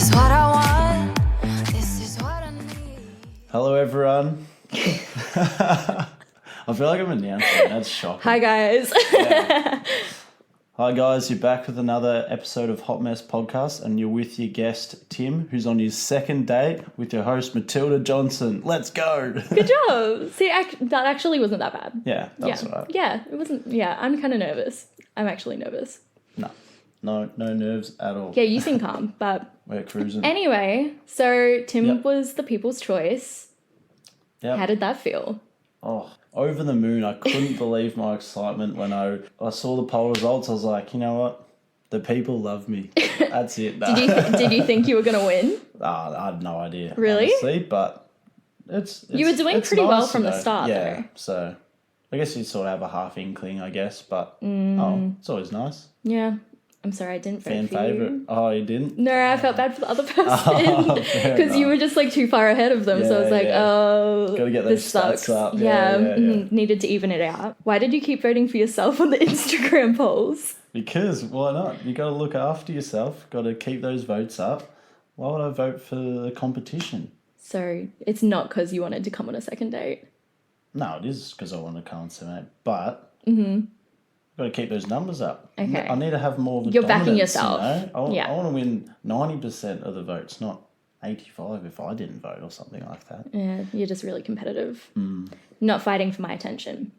is what I want. This is what I need. Hello, everyone. I feel like I'm announcing. That's shocking. Hi, guys. Yeah. Hi, guys. You're back with another episode of Hot Mess Podcast, and you're with your guest, Tim, who's on his second date with your host, Matilda Johnson. Let's go. Good job. See, that actually wasn't that bad. Yeah, that's all right. Yeah, it wasn't. Yeah, I'm kind of nervous. I'm actually nervous. No nerves at all. Yeah, you seem calm, but We're cruising. anyway, so Tim Yep. was the people's choice. Yep. How did that feel? Oh, over the moon. I couldn't believe my excitement when I saw the poll results. I was like, you know what? The people love me. That's it. Did you think you were going to win? I had no idea. Really? Honestly, but it's You were doing it's pretty well nice, from you the know. start, Yeah, though. so I guess you sort of have a half inkling, I guess, but it's always nice. Yeah. I'm sorry, I didn't vote Fan for favourite. you. Oh, you didn't? No, I felt bad for the other person fair because you enough. were just like too far ahead of them. So I was Yeah, like, yeah. oh, Gotta get this those stats sucks. up. Yeah, Yeah. needed to even it out. Why did you keep voting for yourself on the Instagram polls? Because why not? You got to look after yourself. Got to keep those votes up. Why would I vote for the competition? So it's not because you wanted to come on a second date. No, it is because I want to come and see it, but got to keep those numbers up. Okay. I need to have more of a You're backing dominance, yourself. You know? Yeah. I want to win 90% of the votes, not 85 if I didn't vote or something like that. Yeah, you're just really competitive. Not fighting for my attention.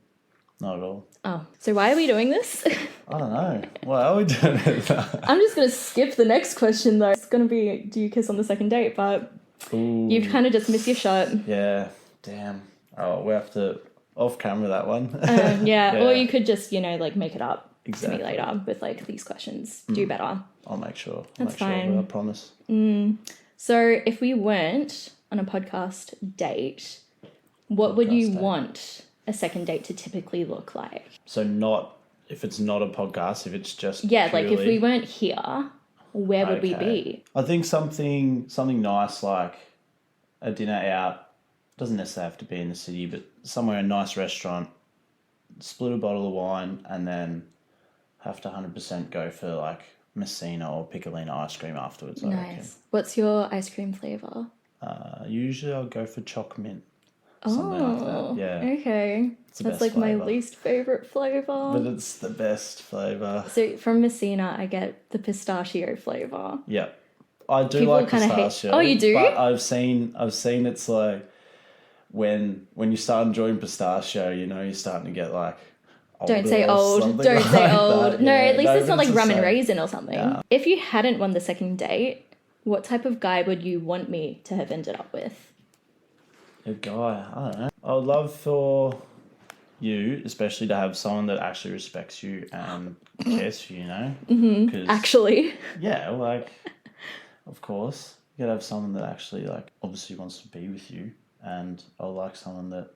Not at all. Oh, so why are we doing this? I don't know. Why are we doing it? I'm just going to skip the next question though. It's going to be, do you kiss on the second date? But Ooh, you've kind of just missed your shot. yeah, damn. Oh, we have to off camera that one. Yeah, Yeah. or you could just, like make it up Exactly. to me later with like these questions. Do better. I'll make sure. That's I'll make fine. Sure, I promise. So if we weren't on a podcast date, what would you Podcast date. want a second date to typically look like? So not if it's not a podcast, if it's just Yeah, like if purely- we weren't here, where would we Okay. be? I think something nice like a dinner out. Doesn't necessarily have to be in the city, but somewhere a nice restaurant. Split a bottle of wine and then have to 100% go for like Messina or Piccolina ice cream afterwards. I reckon. Nice. What's your ice cream flavour? Usually I'll go for choc mint. Something like that. Yeah, Okay. the That's best like my flavour. least favourite flavour. but it's the best flavour. So from Messina, I get the pistachio flavour. Yeah, I do People like kinda hate- pistachio. Oh, you do? But I've seen it's like when you start enjoying pistachio, you're starting to get like. Don't say older or old. something Don't say like old. that. No, Yeah, at least it's not but like rum and the same. raisin or something. Yeah. If you hadn't won the second date, what type of guy would you want me to have ended up with? A guy, I don't know. I would love for you, especially to have someone that actually respects you and cares for you, Because Actually. yeah, like, of course, you gotta have someone that actually like obviously wants to be with you, and I like someone that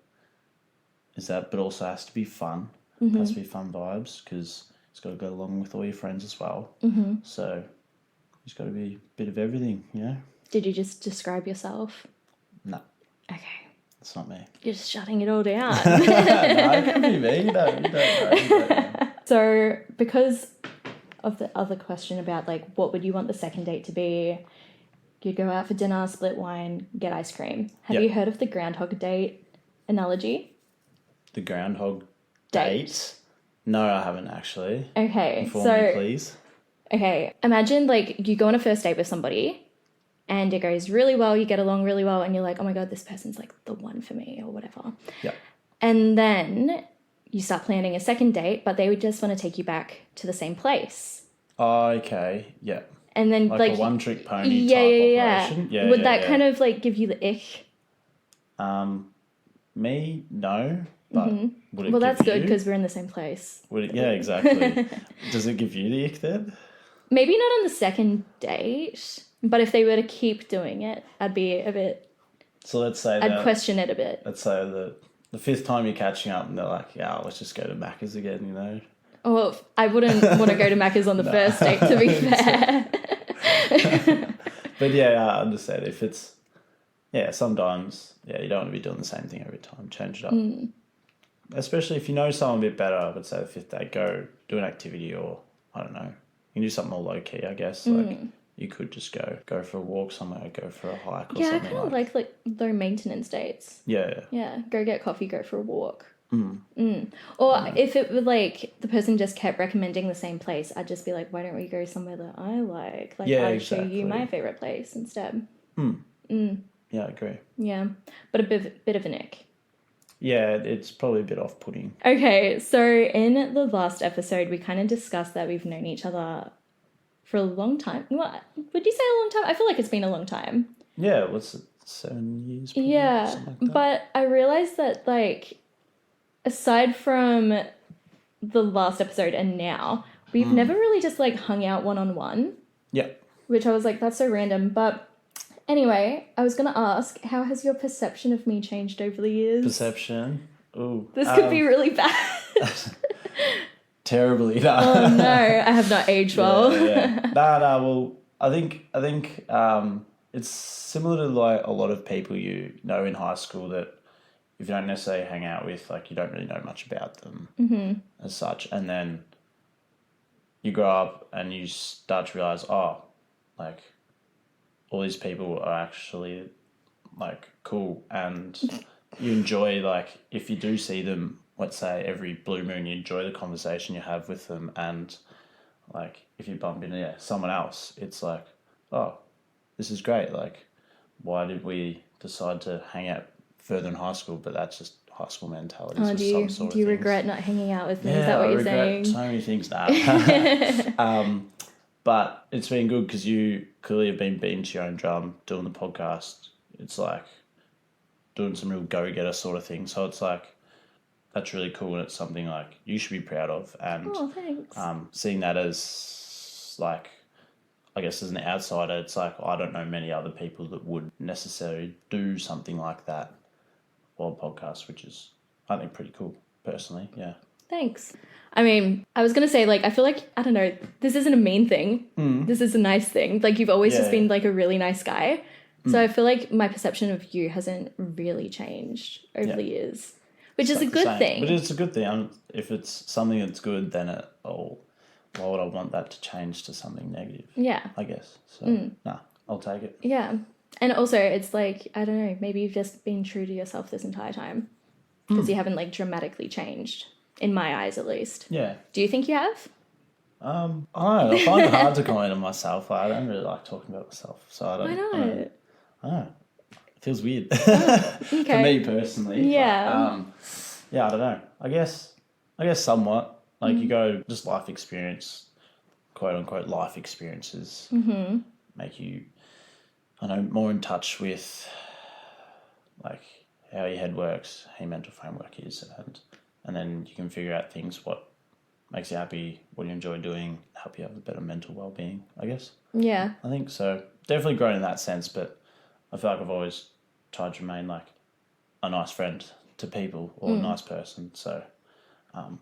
is that, but also has to be fun. Has to be fun vibes because it's got to go along with all your friends as well. So it's got to be a bit of everything, Did you just describe yourself? No, Okay. it's not me. You're just shutting it all down. No, it could be me. You don't know. So because of the other question about like what would you want the second date to be, you go out for dinner, split wine, get ice cream. Have Yep. you heard of the Groundhog Date analogy? The Groundhog Date? No, I haven't actually. Okay, Inform so me, please. okay, imagine like you go on a first date with somebody and it goes really well, you get along really well, and you're like, oh my god, this person's like the one for me or whatever. Yep. And then you start planning a second date, but they would just want to take you back to the same place. Okay. Yeah. And then Like a one-trick pony yeah, type yeah. operation. Yeah. Would yeah, that yeah. kind of like give you the ick? Me? No. But would it Well, give that's good you? because we're in the same place. Would it, yeah, exactly. Does it give you the ick then? Maybe not on the second date, but if they were to keep doing it, I'd be a bit. So let's say I'd that. question it a bit. Let's say the fifth time you're catching up and they're like, yeah, let's just go to Macca's again, Well, I wouldn't want to go to Macca's on the first date, to be fair. But yeah, I understand. If it's, sometimes, you don't want to be doing the same thing every time. Change it up. Especially if you know someone a bit better, I would say the fifth date, go do an activity or, I don't know, you can do something more low key, I guess. Like, you could just go for a walk somewhere, go for a hike or Yeah, I something kind of like low maintenance dates. Yeah. Yeah, go get coffee, go for a walk. Or if it were like the person just kept recommending the same place, I'd just be like, why don't we go somewhere that I like? Like, Yeah, I'll show you exactly. my favorite place instead. Yeah, I agree. Yeah, but a bit of an ick. Yeah, it's probably a bit off-putting. Okay, so in the last episode, we kind of discussed that we've known each other for a long time. What would you say a long time? I feel like it's been a long time. Yeah, what's it, 7 years? Probably, Yeah, something like that. but I realized that, like, aside from the last episode and now, we've never really just, like, hung out one-on-one. Yeah. Which I was like, that's so random. But anyway, I was going to ask, how has your perception of me changed over the years? Perception? Ooh. This could be really bad. Terribly. No. Oh no, I have not aged well. Yeah. Well, I think it's similar to like a lot of people you know in high school that if you don't necessarily hang out with, like you don't really know much about them as such, and then you grow up and you start to realize, oh, like all these people are actually like cool, and you enjoy, like if you do see them, let's say every blue moon, you enjoy the conversation you have with them, and like if you bump into someone else, it's like, oh, this is great. Like, why did we decide to hang out further in high school? But that's just high school mentality. Oh, do you regret not hanging out with me? Yeah, Is that what I you're regret saying? so many things now. But it's been good because you clearly have been beating to your own drum, doing the podcast. It's like doing some real go-getter sort of thing. So it's like, that's really cool, and it's something like you should be proud of. And Oh, thanks. seeing that as like, I guess as an outsider, it's like I don't know many other people that would necessarily do something like that or a podcast, which is, I think, pretty cool personally. Yeah. Thanks. I mean, I was going to say, like, I feel like, I don't know, this isn't a mean thing. This is a nice thing. Like, you've always just been, like, a really nice guy. So I feel like my perception of you hasn't really changed over the years, which is a good thing. But it's a good thing. If it's something that's good, then why would I want that to change to something negative? Yeah. I guess. So, I'll take it. Yeah. And also, it's like, I don't know, maybe you've just been true to yourself this entire time because you haven't, like, dramatically changed, in my eyes at least. Yeah. Do you think you have? I don't know. I find it hard to comment on myself. I don't really like talking about myself. So I don't Why not? I don't know. It feels weird. Okay. For me personally. Yeah. But, I don't know. I guess somewhat. Like you go, just life experience, quote unquote life experiences make you, I know, more in touch with like how your head works, how your mental framework is, and then you can figure out things, what makes you happy, what you enjoy doing, help you have a better mental well-being, I guess. Yeah. I think so. Definitely grown in that sense, but I feel like I've always tried to remain like a nice friend to people or a nice person. So, I don't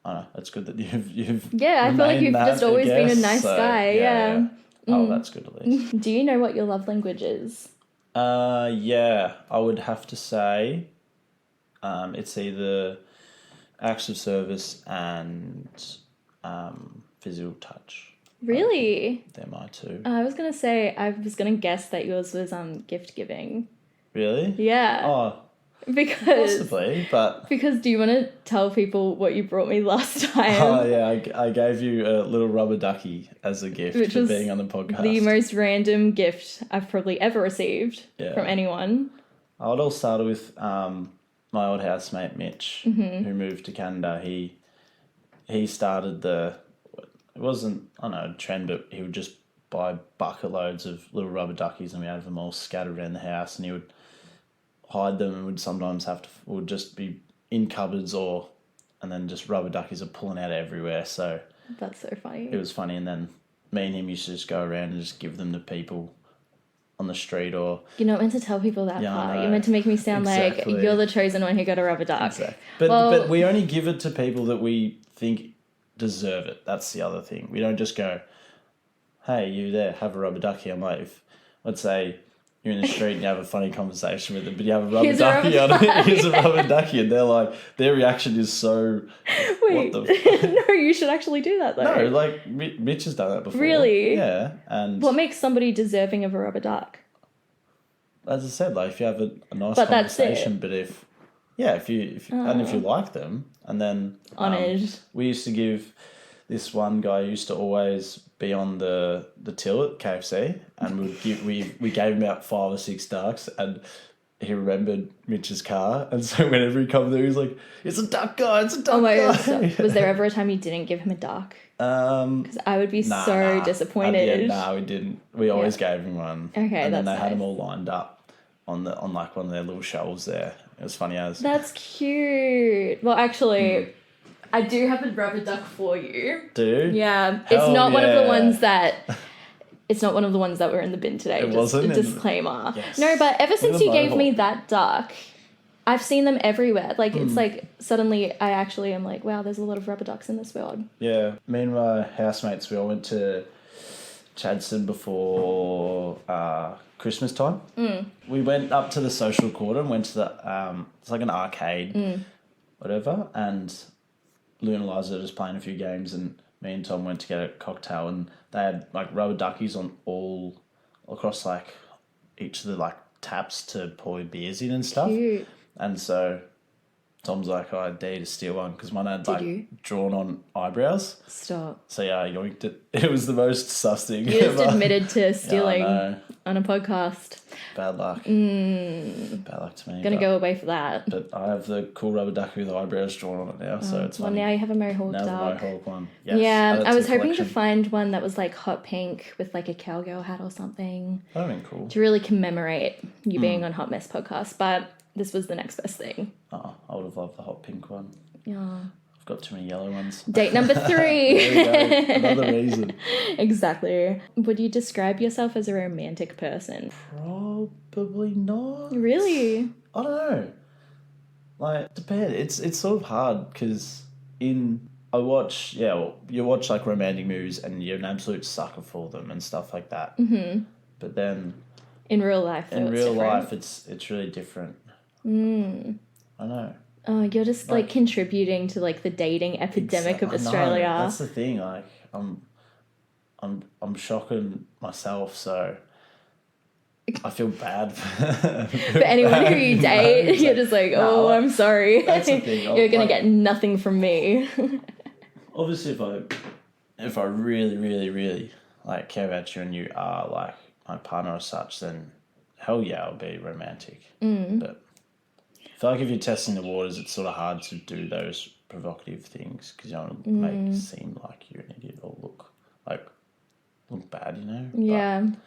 know. It's good that you've Yeah, I feel like you've just always been a nice guy. Yeah. Oh, that's good at least. Do you know what your love language is? Yeah, I would have to say, it's either acts of service and physical touch. Really? They're my two. I was going to guess that yours was gift giving. Really? Yeah. Oh, Because possibly, but... Because do you want to tell people what you brought me last time? Oh, yeah, I gave you a little rubber ducky as a gift Which for was being on the podcast. the most random gift I've probably ever received Yeah. from anyone. It all started with my old housemate Mitch, who moved to Canada. He started it wasn't, I don't know, a trend, but he would just buy bucket loads of little rubber duckies, and we had them all scattered around the house, and he would hide them, and would sometimes would just be in cupboards, and then just rubber duckies are pulling out everywhere. So That's so funny. it was funny. And then me and him used to just go around and just give them to people on the street or... You're not meant to tell people that Yeah, I part. know. You're meant to make me sound Exactly. like you're the chosen one who got a rubber duck. Exactly. But we only give it to people that we think deserve it. That's the other thing. We don't just go, hey, you there, have a rubber ducky. I'm like, let's say you're in the street and you have a funny conversation with them, but you have a rubber Here's a ducky rubber on it. Here's a rubber ducky, and they're like, their reaction is so. Wait, What the? no, you should actually do that though. No, like Mitch has done that before. Really? Yeah, and What makes somebody deserving of a rubber duck? as I said, like if you have a nice But that's conversation, it. but if you like them, and then Honoured. we used to give this one guy used to always be on the till at KFC, and we gave him about 5 or 6 ducks, and he remembered Mitch's car, and so whenever he come there, he's like, "It's a duck guy, it's a duck Oh my guy." god, stop. Was there ever a time you didn't give him a duck? Because I would be so disappointed. We didn't. We always gave him one. Okay, and then that's they had nice. them all lined up on like one of their little shelves there. It was funny as. That's cute. Well, actually, I do have a rubber duck for you. Dude. Yeah, it's Hell not one of the yeah. ones that. It's not one of the ones that were in the bin today. It just wasn't? a disclaimer. Yes. No, but ever since the you gave me mohawk. that duck, I've seen them everywhere. Like it's like suddenly I actually am like, wow, there's a lot of rubber ducks in this world. Yeah, me and my housemates, we all went to Chadstone before Christmas time. We went up to the social quarter and went to the it's like an arcade, whatever. And Lou and Eliza were just playing a few games, and me and Tom went to get a cocktail, and they had like rubber duckies on all across like each of the like taps to pour your beers in and stuff. Cute. And so Tom's like, "Oh, I dare you to steal one," because mine had like you? drawn on eyebrows. Stop. So yeah, I yoinked it. It was the most sus thing You just ever. admitted to stealing know. on a podcast. Bad luck. Bad luck to me. Gonna go away for that. But I have the cool rubber ducky with eyebrows drawn on it now, so it's Well, funny. now you have a Mohawk Now the duck. Mohawk one. Yes, Yeah, add it I to was the hoping to collection. find one that was like hot pink with like a cowgirl hat or something That'd have been cool. to really commemorate you being Hmm. on Hot Mess podcast, but this was the next best thing. Oh, I would have loved the hot pink one. Yeah. I've got too many yellow ones. Date number 3. There you go. Another reason. Exactly. Would you describe yourself as a romantic person? Probably not. Really? I don't know. Like, depends. It's sort of hard because you watch like romantic movies and you're an absolute sucker for them and stuff like that. Mm-hmm. But then In real life, though, in it's real different. life, it's really different. I know. Oh, you're just like contributing to like the dating epidemic of I know. Australia. That's the thing. Like, I'm shocking myself, so I feel bad For anyone who you date, you're just like, oh, I'm sorry. That's the thing. You're gonna Like, get nothing from me. obviously, if I really, really, really like care about you and you are like my partner or such, then hell yeah, I'll be romantic. But I feel like if you're testing the waters, it's sort of hard to do those provocative things because you don't want to make it seem like you're an idiot or look bad, you know? Yeah. But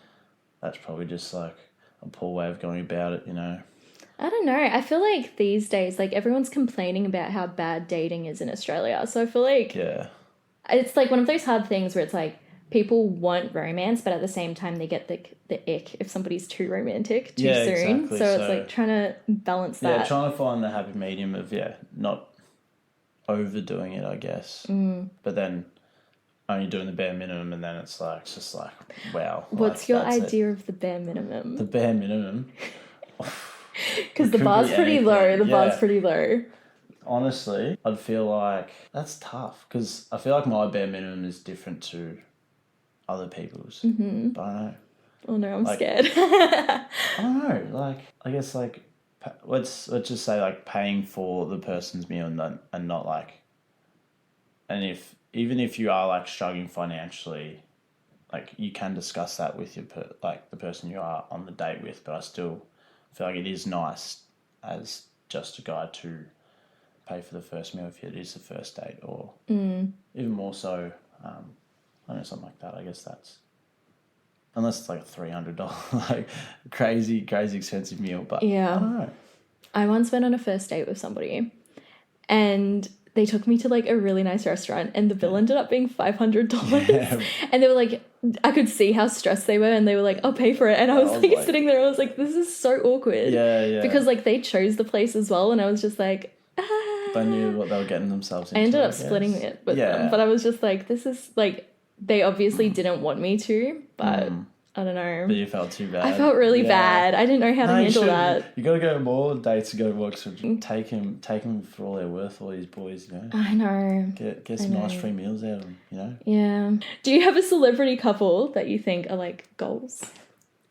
that's probably just like a poor way of going about it, you know? I don't know. I feel like these days, like everyone's complaining about how bad dating is in Australia. So I feel like Yeah. it's like one of those hard things where it's like people want romance, but at the same time they get the ick if somebody's too romantic too Yeah, soon. exactly. So it's So- like trying to balance Yeah, that. trying to find the happy medium of, not overdoing it, I guess. But then only doing the bare minimum, and then it's just like, wow. What's like, your that's it. idea of the bare minimum? The bare minimum? Because the could bar's be pretty low. anything, The bar's yeah. pretty low. Honestly, I'd feel like that's tough because I feel like my bare minimum is different to other people's. Mm-hmm. But I don't know. Oh no, I'm Like- scared. I don't know. Like, I guess like let's just say like paying for the person's meal and not like, and even if you are like struggling financially, like you can discuss that with the person you are on the date with. But I still feel like it is nice as just a guy to pay for the first meal if it is the first date, or even more so. I don't know, something like that. I guess that's. Unless it's like a $300 like crazy expensive meal, but Yeah. I don't know. I once went on a first date with somebody and they took me to like a really nice restaurant and the bill ended up being $500. Yeah. And they were like, I could see how stressed they were and they were like, I'll pay for it. And I was like sitting there, I was like, this is so awkward. Yeah. Because like they chose the place as well and I was just like, They knew what they were getting themselves into. I ended up guess. splitting it with them. But I was just like, this is like, they obviously didn't want me to, but I don't know. But you felt too bad. I felt really Yeah. bad. I didn't know how to No, you handle should. that. You got to go more dates to go watch. So take him for all they're worth. All these boys, you know. I know. Get some nice free meals out of them, you know. Yeah. Do you have a celebrity couple that you think are like goals?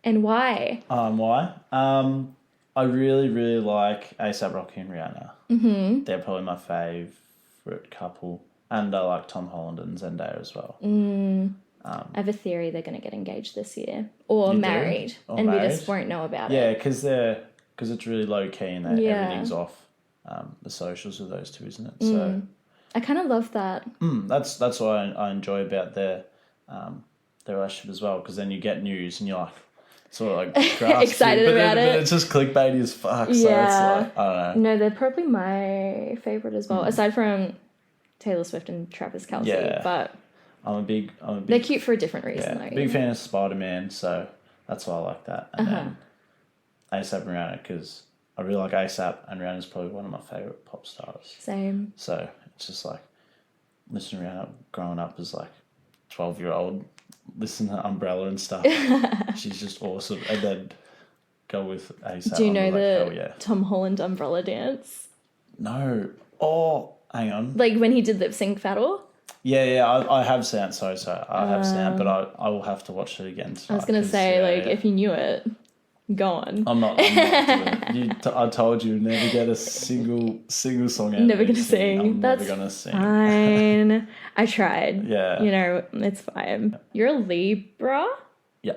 And why? Why? I really, really like A$AP Rocky and Rihanna. Mm-hmm. They're probably my favourite couple. And I like Tom Holland and Zendaya as well. I have a theory they're going to get engaged this year. Or You do? married. Or and we married? just won't know about Yeah, it. because it's really low key and everything's off the socials of those two, isn't it? So I kind of love that. that's what I enjoy about their relationship as well. Because then you get news and you're like sort of like grasped Excited but about it. But it's just clickbaity as fuck. So it's like, I don't know. No, they're probably my favourite as well. Aside from Taylor Swift and Travis Kelce. Yeah. But I'm a big they're cute for a different reason though. big fan of Spider-Man, so that's why I like that. And then A$AP and Rihanna, because I really like A$AP, and Rihanna's probably one of my favourite pop stars. Same. So it's just like listening to Rihanna growing up as like 12-year-old, listen to Umbrella and stuff. She's just awesome. And then go with A$AP. Do you know hell the yeah. Tom Holland umbrella dance? No. Oh, hang on. Like when he did lip sync battle? Yeah, I have seen it. Sorry, I have seen it, but I will have to watch it again tonight. I was going to say, if you knew it, go on. I'm not doing it. I told you, never get a single song out. Never gonna sing. I'm That's never gonna sing. fine. I tried. Yeah. You know, it's fine. You're a Libra? Yeah.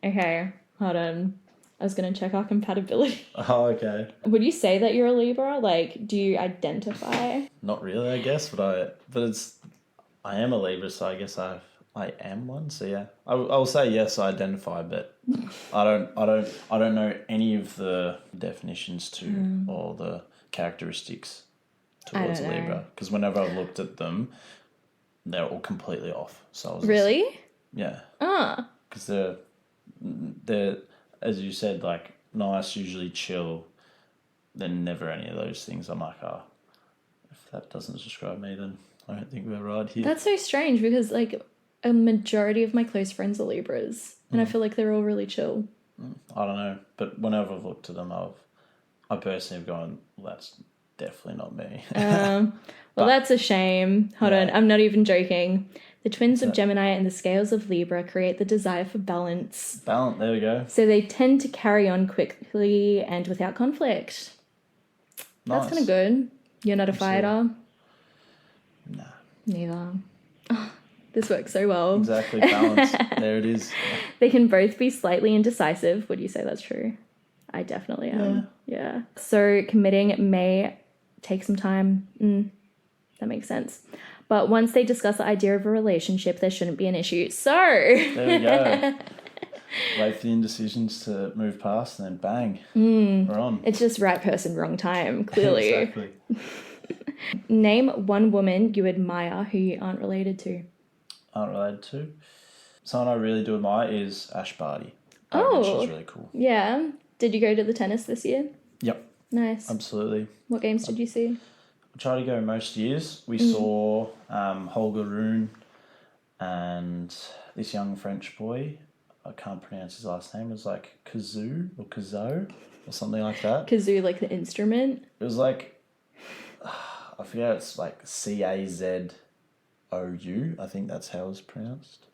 Okay, hold on. I was going to check our compatibility. Oh, okay. Would you say that you're a Libra? Like, do you identify? Not really, I guess, but I am a Libra, so I guess I am one. So yeah, I'll say yes. I identify, but I don't know any of the definitions to or the characteristics towards a Libra, because whenever I've looked at them, they're all completely off. So I was Really? yeah, Ah. because they're as you said, like nice, usually chill. They're never any of those things. I'm like, if that doesn't describe me, then I don't think we're right here. That's so strange because, like, a majority of my close friends are Libras, and I feel like they're all really chill. I don't know, but whenever I've looked at them, I personally have gone, well, that's definitely not me. Well, that's a shame. Hold on, I'm not even joking. The twins of Gemini and the scales of Libra create the desire for balance. Balance, there we go. So they tend to carry on quickly and without conflict. Nice. That's kind of good. You're not a fighter? Nah. Neither. Oh, this works so well. Exactly, balance. There it is. They can both be slightly indecisive. Would you say that's true? I definitely am. Yeah. So committing may take some time. That makes sense. But once they discuss the idea of a relationship, there shouldn't be an issue. So There we go. Wait for the indecisions to move past and then bang, we're on. it's just right person, wrong time, clearly. Exactly. Name one woman you admire who you aren't related to. Aren't related to. Someone I really do admire is Ash Barty. Oh. She's really cool. Yeah. Did you go to the tennis this year? Yep, Nice. absolutely. What games did you see? I try to go most years. We saw Holger Rune and this young French boy. I can't pronounce his last name. It was like Kazoo or Kazo or something like that. Kazoo, like the instrument? It was like, I forget, it's like Cazou. I think that's how it's pronounced.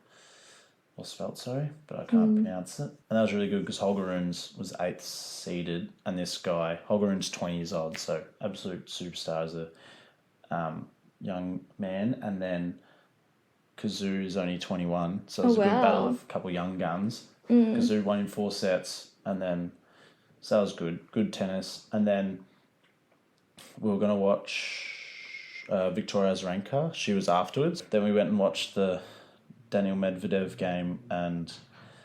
Or spelt, sorry, but I can't pronounce it. And that was really good because Holger Rune's was 8th seeded, and this guy, Holger Rune's 20 years old, so absolute superstar as a young man. And then Kazoo is only 21, so it was a good battle of a couple young guns. Kazoo won in 4 sets, and then, so that was good. Good tennis. And then we were going to watch Victoria Azarenka. She was afterwards. Then we went and watched the Daniel Medvedev game and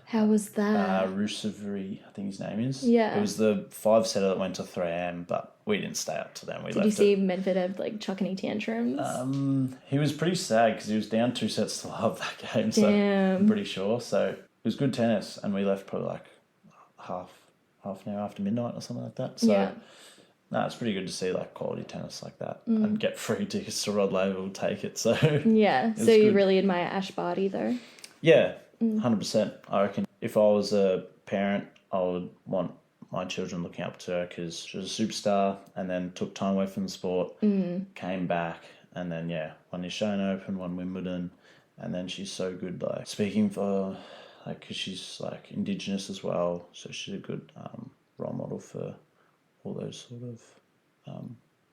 How was that? Rusev, I think his name is. Yeah. It was the 5-setter that went to 3 a.m, but we didn't stay up to them. Did you see Medvedev like chuck any tantrums? He was pretty sad because he was down 2 sets to love that game. So Damn. I'm pretty sure. So it was good tennis, and we left probably like half an hour after midnight or something like that. So Yeah. no, it's pretty good to see like quality tennis like that and get free tickets to Rod Laver. Will take it. So Yeah. So was you good. really admire Ash Barty though? yeah, 100%. I reckon if I was a parent, I would want my children looking up to her because she was a superstar and then took time away from the sport, came back, and then, won the Australian Open, won Wimbledon, and then she's so good, like, speaking for, like, because she's, like, Indigenous as well, so she's a good role model for all those sort of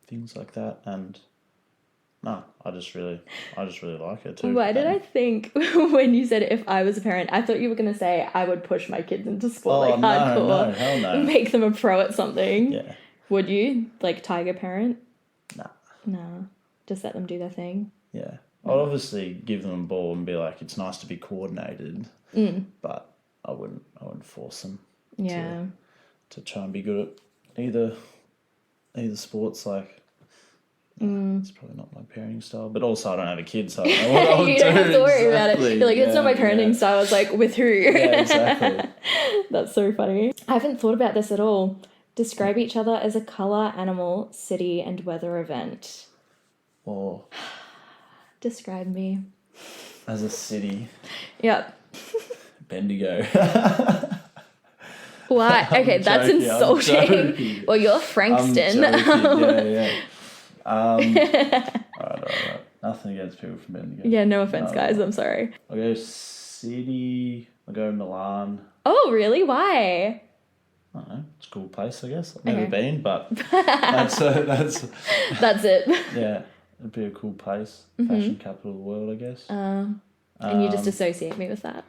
things like that, and... No, I just really like her too. Why did I think when you said if I was a parent, I thought you were going to say I would push my kids into sport hardcore. No, hell no. Make them a pro at something. Yeah. Would you? Like tiger parent? Nah. No. Just let them do their thing. Yeah. I'd obviously give them a ball and be like, it's nice to be coordinated, but I wouldn't force them to try and be good at either sports, like... It's probably not my parenting style, but also I don't have a kid, so I don't know what I would You don't have to worry about it. You're like, it's not my parenting style. I was like, with who? Yeah, exactly. That's so funny. I haven't thought about this at all. Describe each other as a colour, animal, city, and weather event. Or Describe me. as a city. Yep. Bendigo. Why? Okay, that's joking, insulting. Well, you're Frankston. All right. Nothing against people from Bendigo. Yeah, no offense, guys. I'm sorry. I'll go city. I'll go Milan. Oh, really? Why? I don't know. It's a cool place, I guess. I've never been, but that's That's it. yeah. It'd be a cool place. Fashion capital of the world, I guess. And you just associate me with that.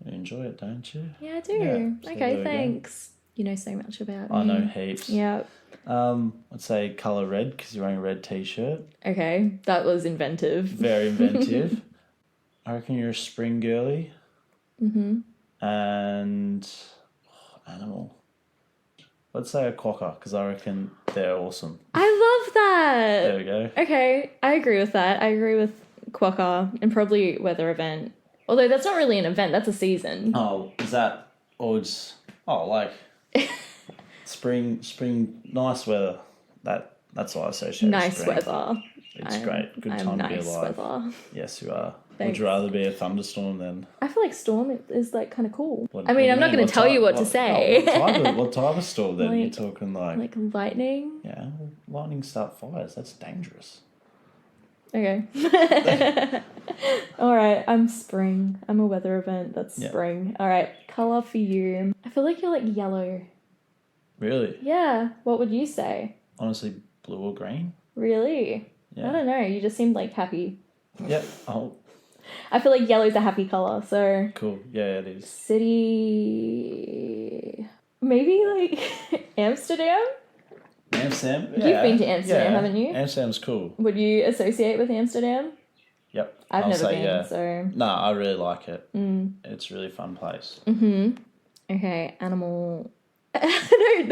You enjoy it, don't you? Yeah, I do. Yeah, so there Okay, we go. thanks. You know so much about me. I know heaps. Yeah. I'd say colour red because you're wearing a red t-shirt. Okay, that was inventive. Very inventive. I reckon you're a spring girly. And animal. Let's say a quokka because I reckon they're awesome. I love that. There we go. Okay, I agree with that. I agree with quokka and probably weather event. Although that's not really an event, that's a season. Oh, is that or it's like spring, nice weather. That's what I associate. Nice with spring. weather. It's great. Good time to be alive. Weather. Yes, you are. Thanks. Would you rather be a thunderstorm than? I feel like storm is like kind of cool. What I mean, I'm not going to tell you what to Oh, say. what type of storm then? You're talking Like lightning. yeah, well, lightning start fires. That's dangerous. Okay. All right, I'm spring. I'm a weather event. That's spring. All right, color for you. I feel like you're like yellow. Really? Yeah. What would you say? Honestly, blue or green? Really? Yeah. I don't know. You just seemed like happy. Yep. Oh, I feel like yellow's a happy color. So cool. Yeah, it is. city, maybe like Amsterdam. Amsterdam? You've been to Amsterdam, haven't you? Amsterdam's cool. Would you associate with Amsterdam? Yep. I've I'll never say been, yeah. so... No, I really like it. It's a really fun place. Okay, animal... I don't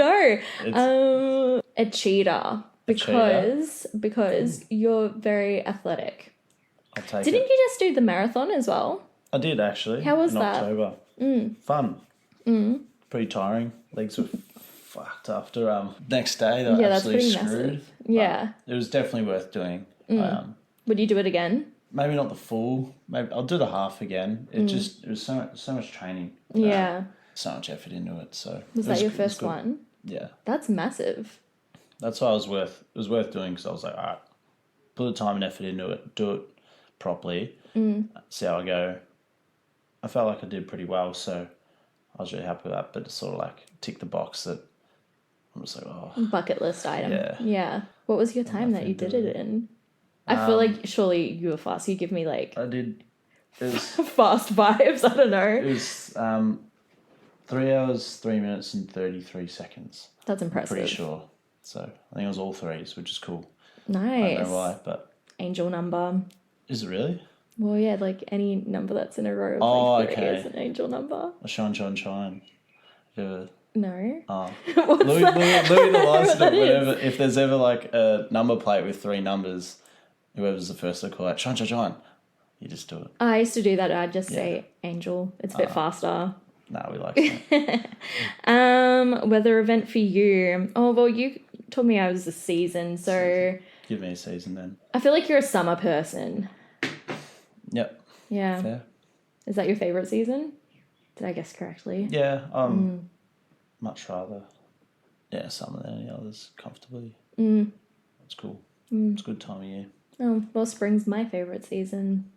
know. A cheetah. Because you're very athletic. I'll take Didn't it. you just do the marathon as well? I did actually. How was in that? October. Fun. Pretty tiring. Legs were fucked after next day. They were Yeah, that's absolutely pretty screwed. massive. Yeah. It was definitely worth doing. Would you do it again? Maybe not the full. Maybe I'll do the half again. It was so much training. Yeah. So much effort into it. So Was that your first one? Yeah. That's massive. That's why it was worth doing because I was like, all right, put the time and effort into it, do it properly, see how I go. I felt like I did pretty well, so I was really happy with that. But to sort of like tick the box that I'm just like, oh, Bucket list item. Yeah. Yeah. What was your time that you did it in? I feel like surely you were fast. You give me like I did. It was fast vibes. I don't know. it was 3 hours, 3 minutes, and 33 seconds. That's impressive. Pretty sure. So I think it was all threes, which is cool. Nice. I don't know why, but Angel number. is it really? Well, yeah, like any number that's in a row of like 3 is an angel number. A shine. No. Louis the Lion said whenever if there's ever like a number plate with 3 numbers, whoever's the first to call out shine, you just do it. I used to do that. I'd just say angel. It's a bit faster. Nah, we like that. Weather event for you. Oh, well, you told me I was a season, so Give me a season then. I feel like you're a summer person. Yep. Yeah. Fair. Is that your favorite season? Did I guess correctly? Yeah, much rather, summer than any others comfortably. It's cool. It's a good time of year. Oh, well, spring's my favourite season.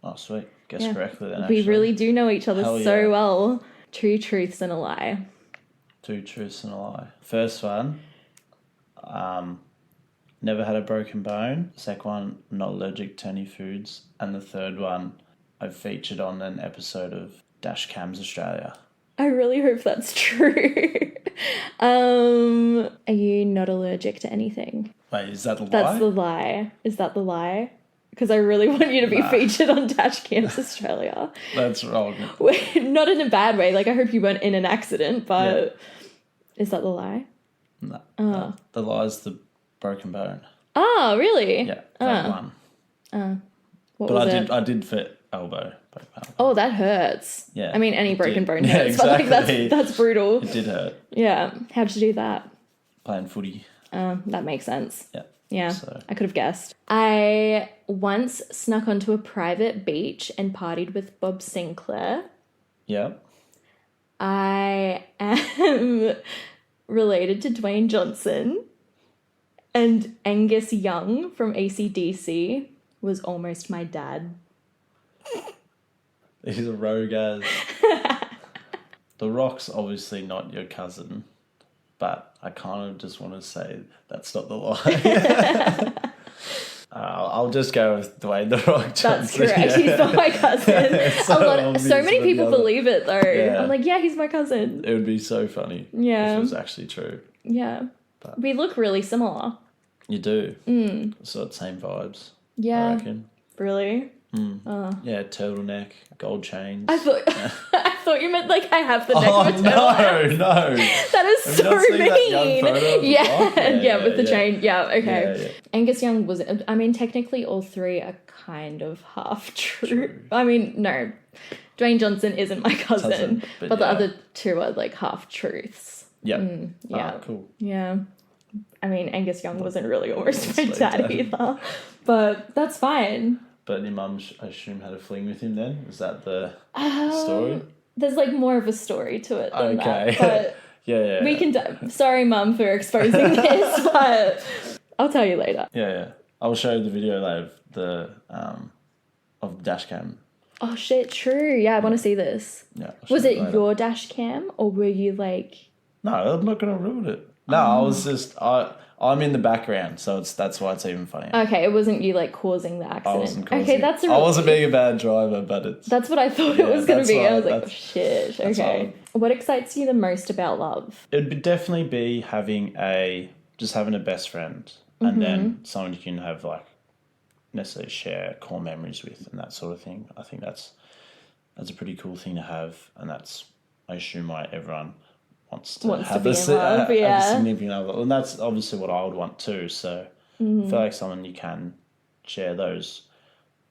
Oh, sweet. Guessed correctly then, We actually. really do know each other Hell so yeah. well. 2 truths and a lie. 2 truths and a lie. First one, never had a broken bone. Second one, not allergic to any foods. And the third one, I've featured on an episode of Dash Cams Australia. I really hope that's true. Are you not allergic to anything? Wait, is that the lie? That's the lie. Is that the lie? Because I really want you to be featured on Dash Cams Australia. That's wrong. Not in a bad way. Like, I hope you weren't in an accident, but is that the lie? No. The lie's the broken bone. Oh, really? Yeah, that one. What But was it? I did fit elbow. Broke elbow. Oh, that hurts. Yeah, I mean, any it broken did. bone Yeah, hurts, but like exactly. that's brutal. It did hurt. Yeah. How'd you do that? Playing footy. That makes sense. Yeah. Yeah, So. I could have guessed. I once snuck onto a private beach and partied with Bob Sinclair. Yeah. I am related to Dwayne Johnson. And Angus Young from AC/DC was almost my dad. He's a rogue as. The Rock's obviously not your cousin, but I kind of just want to say that's not the lie. I'll just go with Dwayne The Rock Johnson. That's correct. He's not my cousin. So many people believe it though. Yeah. I'm like, yeah, he's my cousin. It would be so funny if it was actually true. Yeah. We look really similar. You do. Sort of same vibes. Yeah. I reckon. Really? Yeah, turtleneck, gold chains. I thought you meant like I have the neck Oh, of a turtle. no. That is Have you so not seen that young mean. photo of the Yeah, Rock? yeah, with the chain. Yeah, okay. Yeah. Angus Young was. I mean, technically, all three are kind of half true. I mean, no, Dwayne Johnson isn't my cousin, but the other two are like half truths. Yeah. Yeah. Oh, cool. Yeah. I mean, Angus Young wasn't really almost my sweet dad dad. either, but that's fine. But your mum, I assume, had a fling with him then? Is that the story? There's like more of a story to it than Okay. that, but. Yeah. We can. Sorry, Mum, for exposing this, but I'll tell you later. Yeah. I'll show you the video later of the dash cam. Oh shit! True. Yeah, I want to see this. Yeah. I'll show Was you it later. your dash cam, or were you like? No, I'm not gonna ruin it. No, I was just I'm in the background, so that's why it's even funnier. Okay, it wasn't you like causing the accident. I wasn't causing. Okay, that's a I wasn't being a bad driver, but it's. That's what I thought it was going to that's be. I why- was like, oh, that's- shit. that's Okay. What excites you the most about love? It would definitely be having a best friend, and then someone you can have like necessarily share core memories with and that sort of thing. I think that's a pretty cool thing to have, and that's I assume why everyone wants to Be have in love, have a yeah. significant other, and that's obviously what I would want too. So I feel like someone you can share those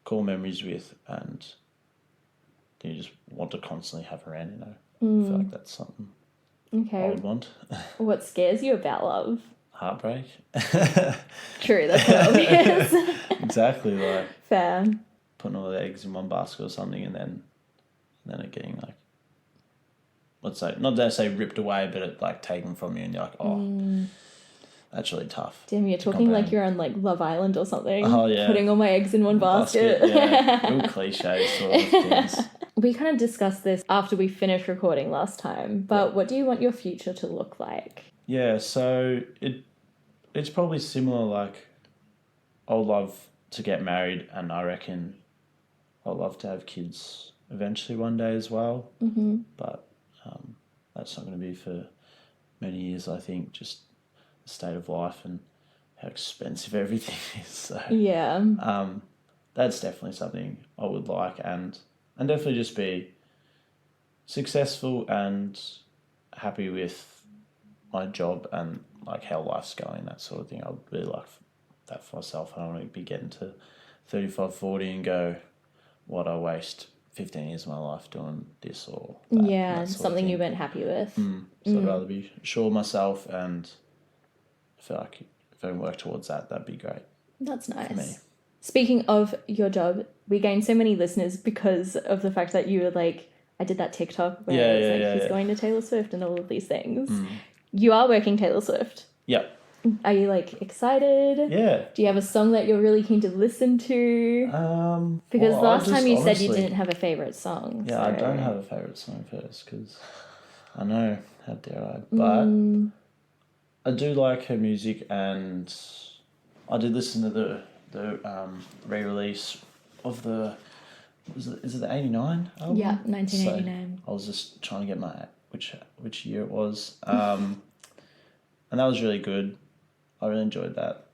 core memories with, and you just want to constantly have around. You know, I feel like that's something I Okay. would want. What scares you about love? Heartbreak. True, that's what obvious. Exactly, like Fair. putting all the eggs in one basket or something, and then it getting like, let's say, not to say ripped away, but it like taken from you, and you're like, oh, that's really tough. Damn, you're talking like you're on like Love Island or something. Oh, yeah. Putting all my eggs in one basket. Yeah, real cliche sort of things. We kind of discussed this after we finished recording last time, but what do you want your future to look like? Yeah, so it's probably similar. Like, I'd love to get married, and I reckon I'd love to have kids eventually one day as well. Mm-hmm. But that's not going to be for many years, I think, just the state of life and how expensive everything is. So Yeah. that's definitely something I would like, and definitely just be successful and happy with my job and like how life's going, that sort of thing. I would really like that for myself. I don't want to be getting to 35, 40 and go, what, I waste 15 years of my life doing this or that. Yeah, that sort of something thing. you weren't happy with. So I'd rather be sure of myself, and I feel like if I can work towards that, that'd be great. That's nice. me. Speaking of your job, we gained so many listeners because of the fact that you were like I did that TikTok where Yeah, it was yeah, he's yeah. going to Taylor Swift and all of these things. You are working Taylor Swift. Yep. Are you like excited? Yeah. Do you have a song that you're really keen to listen to? Because well, last I time just you said you honestly- didn't have a favorite song. Yeah, so... I don't have a favourite song first because I know, how dare I, but I do like her music, and I did listen to the re-release of the, is it the 89 album? Yeah, 1989. So I was just trying to get my, which year it was, and that was really good. I really enjoyed that.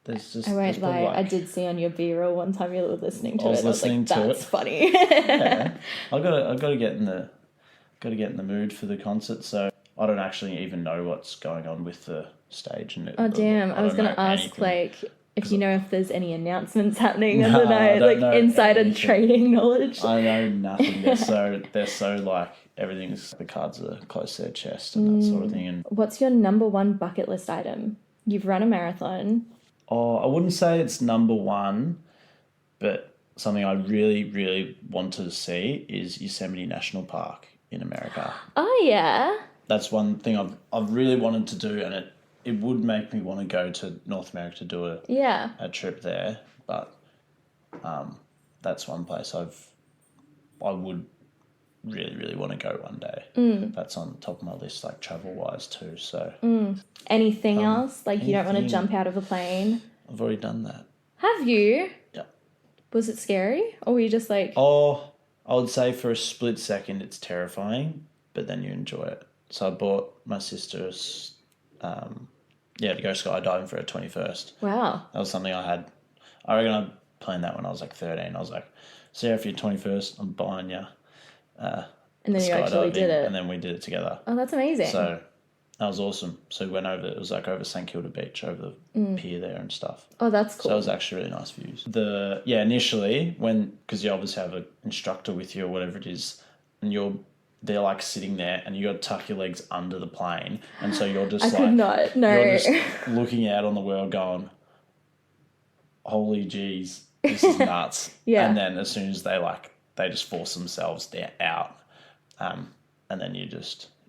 I won't lie, I did see on your B-roll one time you were listening to I it. was listening to that's it. funny. Yeah, I gotta get in the mood for the concert. So I don't actually even know what's going on with the stage and Oh damn! I was gonna ask if you know if there's any announcements happening on the night, I don't know insider anything. trading knowledge. I know nothing. They're so like everything's, the cards are close to their chest and that sort of thing. And What's your number one bucket list item? You've run a marathon. I wouldn't say it's number one, but something I really, really want to see is Yosemite National Park in America. Oh yeah. That's one thing I've really wanted to do, and it would make me want to go to North America to do a trip there. But that's one place I would really, really want to go one day. That's on top of my list, like travel wise too. So Anything else? Like you don't want to anything. jump out of a plane? I've already done that. Have you? Yeah. Was it scary, or were you just like? Oh, I would say for a split second it's terrifying, but then you enjoy it. So I bought my sister's, to go skydiving for her 21st. Wow. That was something I reckon I planned that when I was like 13. I was like, Sarah, for your 21st, I'm buying you. And then you actually did it. And then we did it together. Oh, that's amazing. So that was awesome. So we went over, it was like over St Kilda Beach, over the pier there and stuff. Oh, that's cool. So it was actually really nice views. Initially, because you obviously have an instructor with you or whatever it is, and they're like sitting there and you got to tuck your legs under the plane. And so you're just could not, no. You're just looking out on the world going, holy geez, this is nuts. Yeah. And then as soon as they just force themselves, they're out. And then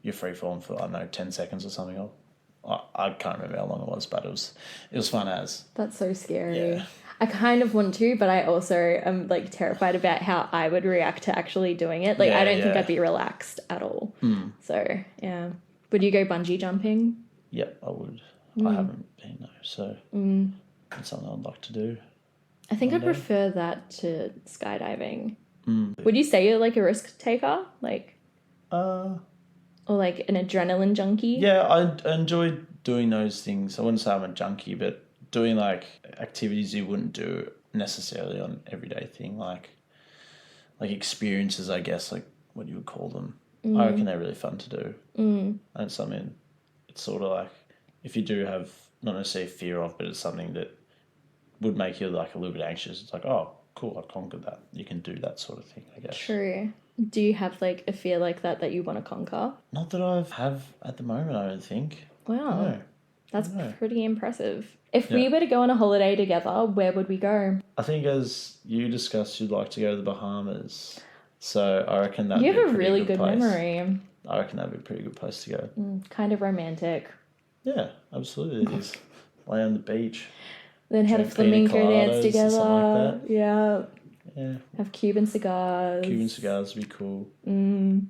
you're free falling for, I don't know, 10 seconds or something. I can't remember how long it was, but it was fun as. That's so scary. Yeah. I kind of want to, but I also am like terrified about how I would react to actually doing it. Like, I don't think I'd be relaxed at all. So, yeah. Would you go bungee jumping? Yep, I would. I haven't been though, so it's something I'd like to do. I think I'd prefer that to skydiving. Would you say you're like a risk taker? Like, or like an adrenaline junkie? Yeah, I enjoy doing those things. I wouldn't say I'm a junkie, but doing like activities you wouldn't do necessarily on everyday thing, like experiences, I guess, like what you would call them. I reckon they're really fun to do. And it's something, it's sort of like, if you do have, not necessarily fear of, but it's something that would make you like a little bit anxious. It's like, oh, cool, I conquered that. You can do that sort of thing, I guess. True. Do you have like a fear like that you want to conquer? Not that I have at the moment, I don't think. Wow. No. That's pretty impressive. If we were to go on a holiday together, where would we go? I think as you discussed, you'd like to go to the Bahamas. So I reckon that You have a really good memory. I reckon that'd be a pretty good place to go. Kind of romantic. Yeah, absolutely it is. Lay on the beach. Then had a Drink pina flamenco dance coladas or together. something like that. Yeah. Yeah. Have Cuban cigars. Cuban cigars would be cool.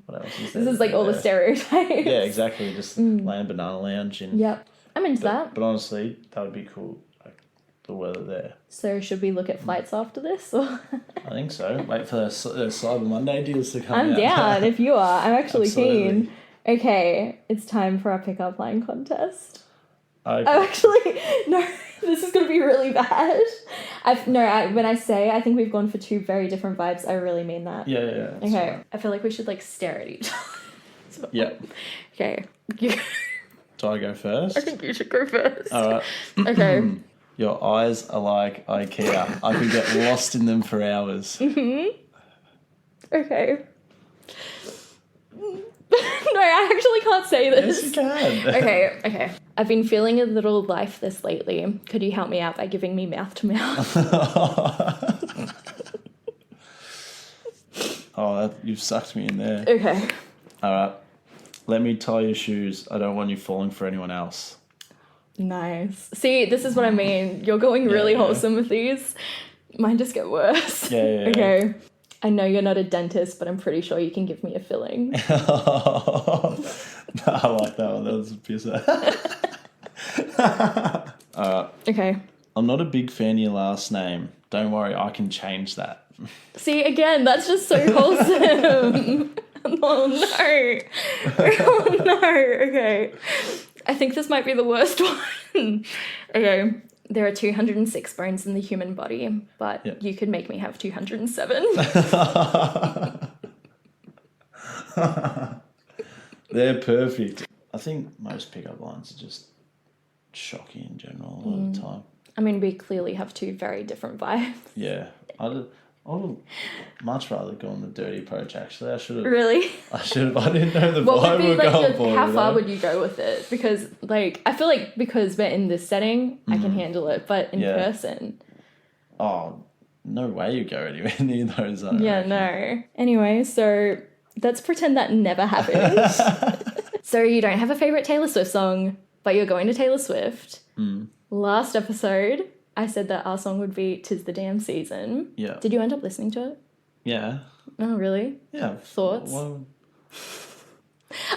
What else is there? This is like all the stereotypes. Yeah, exactly. Just lay in banana lounge. And, Yep. I'm into that. But honestly, that would be cool. Like the weather there. So should we look at flights after this? Or? I think so. Wait for the Cyber Monday deals to come out. I'm down if you are. I'm actually Absolutely. keen. Okay, it's time for our pickup line contest. Okay. I'm actually no. This is gonna be really bad. When I say I think we've gone for two very different vibes, I really mean that. Yeah. That's Okay, right. I feel like we should like stare at each other. So- Yeah. Okay. Do I go first? I think you should go first. All right. Okay. Your eyes are like IKEA. I could get lost in them for hours. Okay. No, I actually can't say this. Yes, you can. Okay. I've been feeling a little lifeless lately. Could you help me out by giving me mouth to mouth? Oh, you've sucked me in there. Okay. All right. Let me tie your shoes. I don't want you falling for anyone else. Nice. See, this is what I mean. You're going really yeah. wholesome with these. Mine just get worse. Yeah. Okay. I know you're not a dentist, but I'm pretty sure you can give me a filling. No, I like that one. That was a piss. Okay. I'm not a big fan of your last name. Don't worry, I can change that. See, again, that's just so wholesome. Oh, no. Oh, no. Okay. I think this might be the worst one. Okay. There are 206 bones in the human body, but you could make me have 207. They're perfect. I think most pickup lines are just shocking in general a lot of the time. I mean, we clearly have two very different vibes. Yeah. I would much rather go on the dirty approach, actually. I Really? I didn't know the What would vibe be we're going for. how far would you go with it? Because, like, I feel like because we're in this setting, I can handle it, but in person. Oh, no way you go anywhere near those. I Yeah, reckon. no. Anyway, so let's pretend that never happened. So you don't have a favourite Taylor Swift song, but you're going to Taylor Swift. Last episode, I said that our song would be "'Tis the Damn Season." Yeah. Did you end up listening to it? Yeah. Oh, really? Yeah. Thoughts? Well,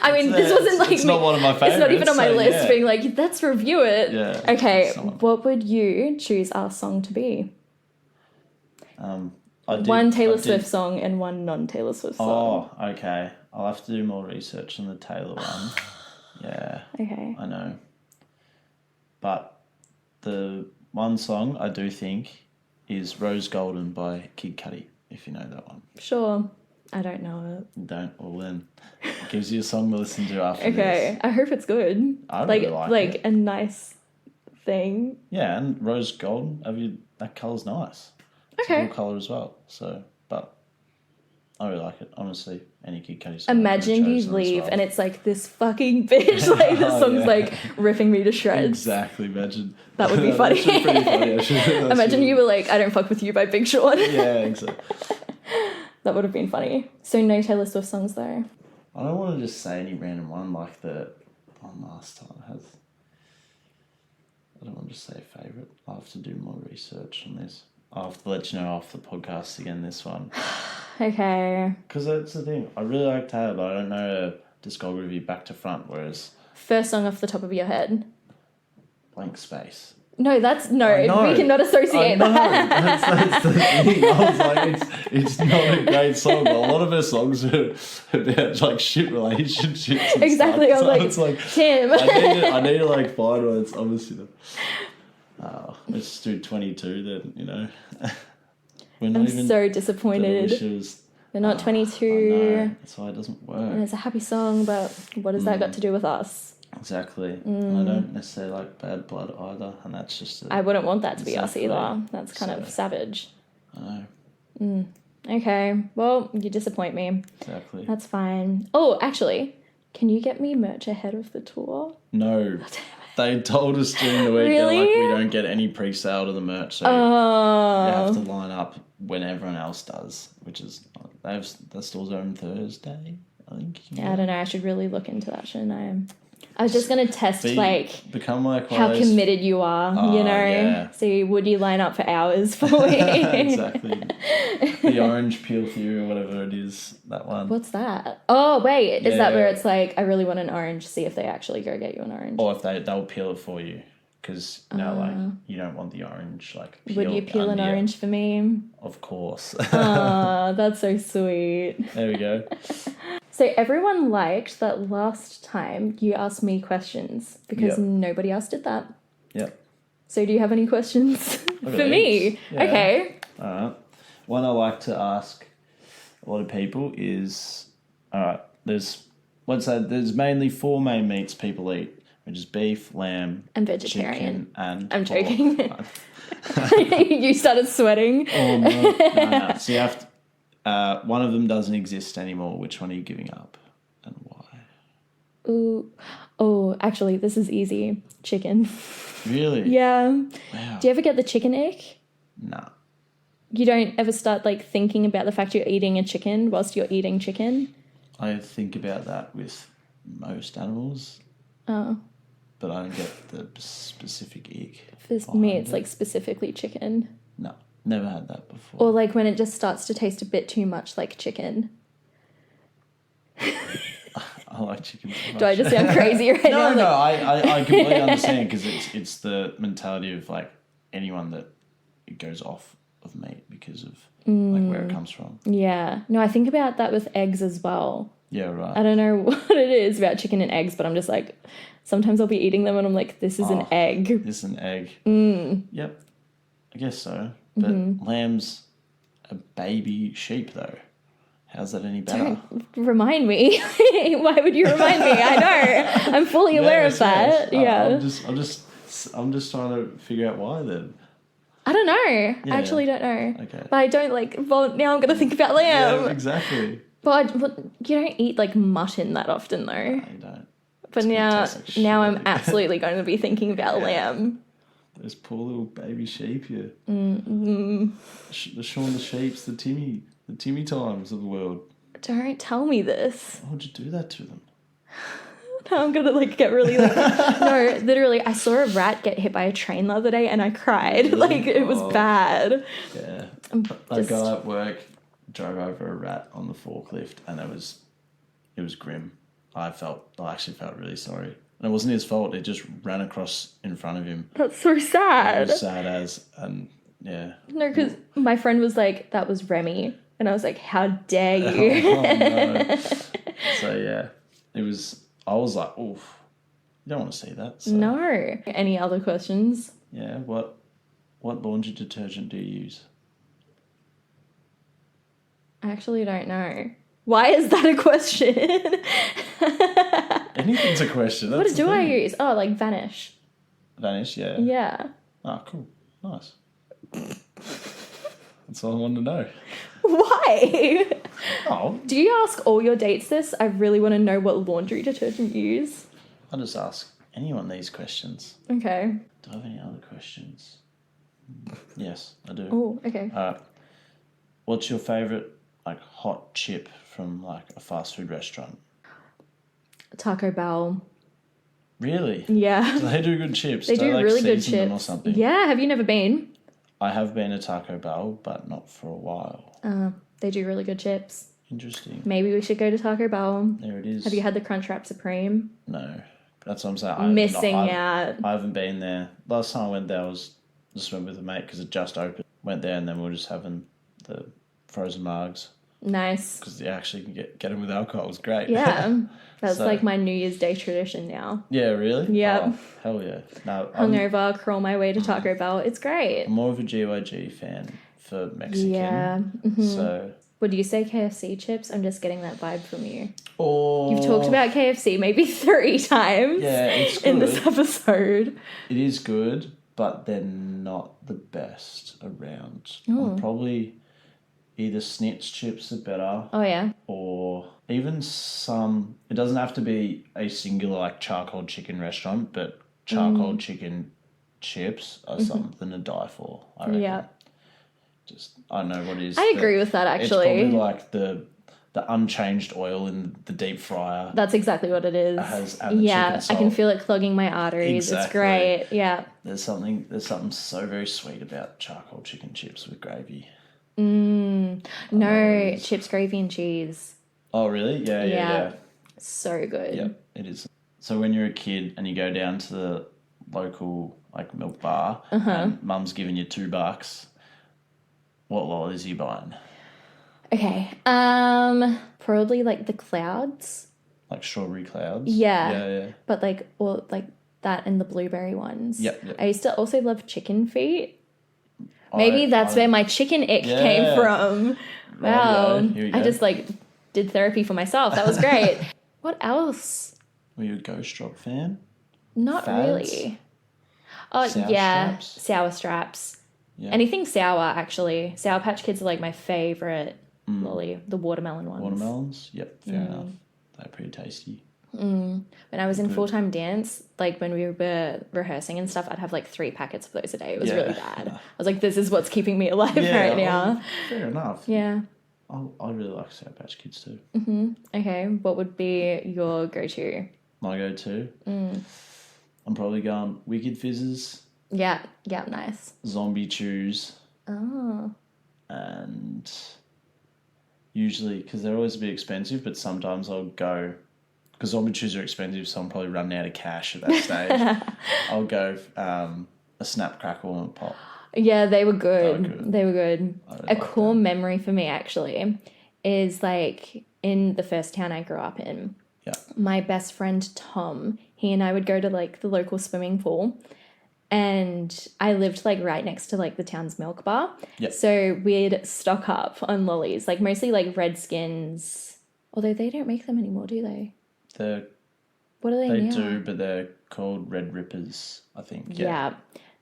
I mean, this wasn't like it's not one of my favorites. It's not even on my so, list. yeah. Being like, let's review it. Yeah. Okay, it's not- what would you choose our song to be? I did- One Taylor I did- Swift song and one non-Taylor Swift song. Oh, okay. I'll have to do more research on the Taylor one. Yeah, Okay. I know. But the one song I do think is Rose Golden by Kid Cudi, if you know that one. Sure. I don't know it. You don't, well then, it gives you a song to listen to after Okay. this. I hope it's good. I really like it. a nice thing. Yeah, and Rose Golden, that colour's nice. It's Okay. a cool colour as well. So, but I really like it, honestly. Any Kid Cudi song. Imagine you leave and it's like this fucking bitch. Like this song's like ripping me to shreds. Exactly, imagine. That would be funny. That's pretty funny, actually. Imagine you were like, I don't fuck with you by Big Sean. Yeah, exactly. That would have been funny. So no Taylor Swift songs though. I don't want to just say any random one like the one last time has. I don't want to just say a favourite. I'll have to do more research on this. I'll have to let you know off the podcast again, this one. Okay. Because that's the thing. I really like Taylor, but I don't know a discography back to front, whereas First song off the top of your head. Blank Space. No, that's no. I know. We cannot associate I know. that. That's the thing. I was like, it's not a great song, but a lot of her songs are about like shit relationships. And Exactly. Stuff. I was So like, it's Tim. I need to like find one. It's obviously let's just do 22 then. You know, we're not I'm even. so the disappointed. wishes. You're not I 22. know. That's why it doesn't And work. it's a happy song, but what has that got to do with us? Exactly. And I don't necessarily like Bad Blood either, and that's just. I wouldn't want that to be us Exactly. either. That's kind of savage. I know. Okay. Well, you disappoint me. Exactly. That's fine. Oh, actually, can you get me merch ahead of the tour? No. They told us during the week, Really? they're like, we don't get any pre-sale to the merch, so you have to line up when everyone else does, which is, that store's open Thursday, I think. I don't know. I should really look into that, shouldn't I? I was just going to test, Become like one how of those... committed you are, you know? yeah. See, would you line up for hours for me? Exactly. The orange peel theory or whatever it is, that one. What's that? Oh, wait. Is that Yeah. where it's like, I really want an orange, see if they actually go get you an orange? Or if they'll peel it for you. Because, like, you don't want the orange, like, peeled Would you peel an under your- orange for me? Of course. Aw, that's so sweet. There we go. So everyone liked that last time you asked me questions because Yep. nobody else did that. Yep. So do you have any questions for got me? heaps. Yeah. Okay. All right. One I like to ask a lot of people is, all right, there's mainly 4 main meats people eat, which is beef, lamb, I'm vegetarian. chicken, and I'm pork. joking. You started sweating. Oh, no. So you have to, one of them doesn't exist anymore. Which one are you giving up and why? Ooh. Oh, actually, this is easy. Chicken. Really? Yeah. Wow. Do you ever get the chicken ick? Nah. You don't ever start like thinking about the fact you're eating a chicken whilst you're eating chicken? I think about that with most animals, Oh, but I don't get the specific ick. for me behind it's it. like specifically chicken. No, never had that before. Or like when it just starts to taste a bit too much like chicken. I like chicken so much. Do I just sound crazy right now? No, Like, I completely understand because it's the mentality of like anyone that it goes off of meat because of like where it comes from. yeah. No, I think about that with eggs as well. Yeah, right. I don't know what it is about chicken and eggs, but I'm just like, sometimes I'll be eating them and I'm like, this is an egg. This is an egg. Mm. Yep, I guess so. But lamb's a baby sheep though. How's that any better? Don't remind me. Why would you remind me? I know. I'm fully aware of that. Yes. Yeah. I'm just trying to figure out why then. I don't know. Yeah. I actually don't know. Okay. But I don't like, well, now I'm going to think about lamb. Yeah, exactly. But you don't eat like mutton that often though. I don't. But It's gonna now taste like shit. I'm absolutely going to be thinking about lamb. Those poor little baby sheep here. Mm-hmm. The Shaun the Sheeps, the Timmy times of the world. Don't tell me this. Why would you do that to them? Now I'm gonna like get really like no, literally I saw a rat get hit by a train the other day and I cried. Like it was bad. Yeah. A just- guy at work drove over a rat on the forklift and it was grim. I actually felt really sorry. And it wasn't his fault, it just ran across in front of him. That's so It sad. was sad as, and yeah. No, because my friend was like, that was Remy. And I was like, how dare you? Oh, no. So yeah, I was like, oof, you don't want to see that. So, No. Any other questions? Yeah, what laundry detergent do you use? I actually don't know. Why is that a question? Anything's a question. What That's the do I thing. use? Oh, like Vanish. Vanish, yeah. Yeah. Oh, cool. Nice. That's all I wanted to know. Why? Oh, Do you ask all your dates this? I really want to know what laundry detergent you use. I'll just ask anyone these questions. Okay. Do I have any other questions? Yes, I do. Oh, okay. What's your favourite like hot chip from like a fast food restaurant? Taco Bell. Really? Yeah. Do they do good chips? They do like, really good season them or chips. something? Yeah, have you never been? I have been to Taco Bell, but not for a while. They do really good chips. Interesting. Maybe we should go to Taco Bell. There it is. Have you had the Crunchwrap Supreme? No. That's what I'm saying. Missing out. I haven't been there. Last time I went there, I just went with a mate because it just opened. Went there and then we were just having the frozen margs Nice. because you actually can get them with alcohol. It was great. Yeah. That's So- like my New Year's Day tradition now. Yeah, really? Yep. Oh, hell yeah. No, I'm Hungover, crawl my way to Taco Bell. It's great. more of a GYG fan for Mexican. Yeah. So. Would you say KFC chips? I'm just getting that vibe from you. Oh. You've talked about KFC maybe 3 times Yeah, it's in good. this episode. It is good, but they're not the best around. Oh. Probably either Snitch chips are better, Oh, yeah. or even some. It doesn't have to be a singular like charcoal chicken restaurant, but charcoal chicken chips are something to die for. I reckon. Yeah. Just I don't know what it is. I but agree with that, actually. It's probably like the unchanged oil in the deep fryer. That's exactly what it is. And the Yeah, chicken I can salt. feel it clogging my arteries. It's Exactly. great. Yeah. There's something so very sweet about charcoal chicken chips with gravy. No, chips, gravy, and cheese. Oh really? Yeah. So good. Yep, it is. So when you're a kid and you go down to the local like milk bar and mum's giving you $2, what lollies are you buying? Okay. Probably like the clouds. Like strawberry clouds? Yeah. Yeah. But like or like that and the blueberry ones. Yep. I used to also love chicken feet. Maybe that's where my chicken ick Yeah. came from. Wow. Rightio, here we I go. just like did therapy for myself. That was great. What else? Were you a Ghost Drop fan? Not Fads? really. Oh, Sour yeah. straps? Sour straps. Yeah. Anything sour, actually. Sour Patch Kids are like my favourite lolly. The watermelon ones. Watermelons? Yep, fair enough. They're pretty tasty. When I was in full-time dance, like when we were rehearsing and stuff, I'd have like 3 packets of those a day. It was really bad. I was like, this is what's keeping me alive right now. Fair enough. Yeah. I really like Sour Patch Kids too. Okay, what would be your go-to? My go-to? I'm probably going Wicked Fizzes, Yeah, nice. Zombie Chews, Oh. and usually, because they're always a bit expensive, but sometimes I'll go, because Zombie Chews are expensive, so I'm probably running out of cash at that stage. I'll go a Snap, Crackle and Pop. Yeah, they were good. They were good. I really A like cool them. memory for me, actually, is like in the first town I grew up in. Yeah. My best friend Tom, he and I would go to like the local swimming pool, and I lived like right next to like the town's milk bar. Yep. So we'd stock up on lollies, like mostly like Redskins, although they don't make them anymore, do they? What are they They now? do, but they're called Red Rippers, I think. Yeah.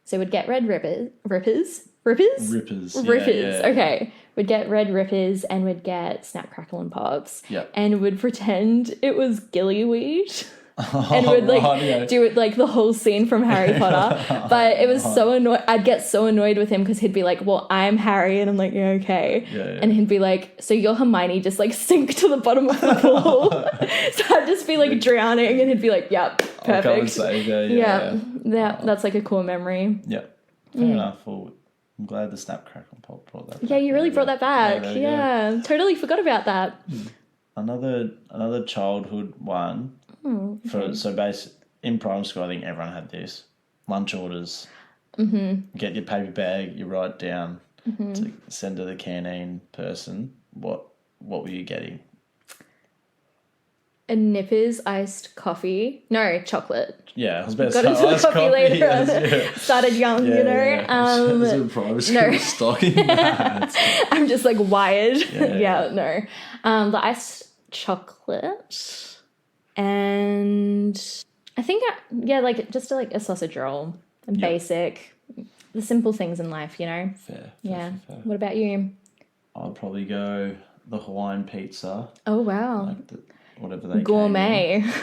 So we'd get red rippers. Rippers. Yeah. Okay. We'd get red rippers and we'd get Snap, Crackle and Pops. Yep. And would pretend it was gillyweed. And would like do it like the whole scene from Harry Potter. But it was so annoying. I'd get so annoyed with him because he'd be like, well, I'm Harry. And I'm like, yeah, okay. Yeah. And he'd be like, so you're Hermione, just like sink to the bottom of the pool. So I'd just be like drowning and he'd be like, yep, perfect. I'll come and save you. Yeah, that's like a cool memory. Yeah. Fair enough. Well, I'm glad the Snap, Crackle and Pop brought that back. Yeah, you really brought that back. there we go. Yeah, totally forgot about that. Another childhood one. Okay. In primary school, I think everyone had this. Lunch orders. Mm-hmm. Get your paper bag. You write down to send to the canteen person. What were you getting? A Nippers iced coffee. No, chocolate. Yeah, I was about to Got say into the iced coffee later yes, on. yeah. Started young, you know. Is it primary school no. stocking? I'm just like wired. Yeah. No. The iced chocolate. And I think, like just like a sausage roll. Basic. The simple things in life, you know? Fair. What about you? I'd probably go the Hawaiian pizza. Oh, wow. Like whatever they Gourmet. came in,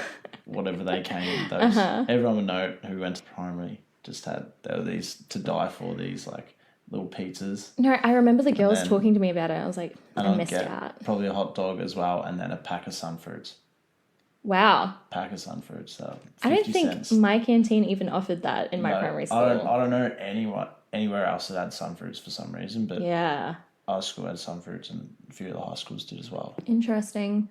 whatever they came in. Those everyone would know who went to primary just had there were these to die for, these like little pizzas. No, I remember the girls then- talking to me about it. I was like, And I I'd missed get out. probably a hot dog as well, and then a pack of Sunfruits. Wow. Pack of Sunfruits. So 50 I don't think cents. my canteen even offered that in my No, primary school. I don't know anywhere else that had Sunfruits for some reason, but Yeah. our school had Sunfruits, and a few of the high schools did as well. Interesting.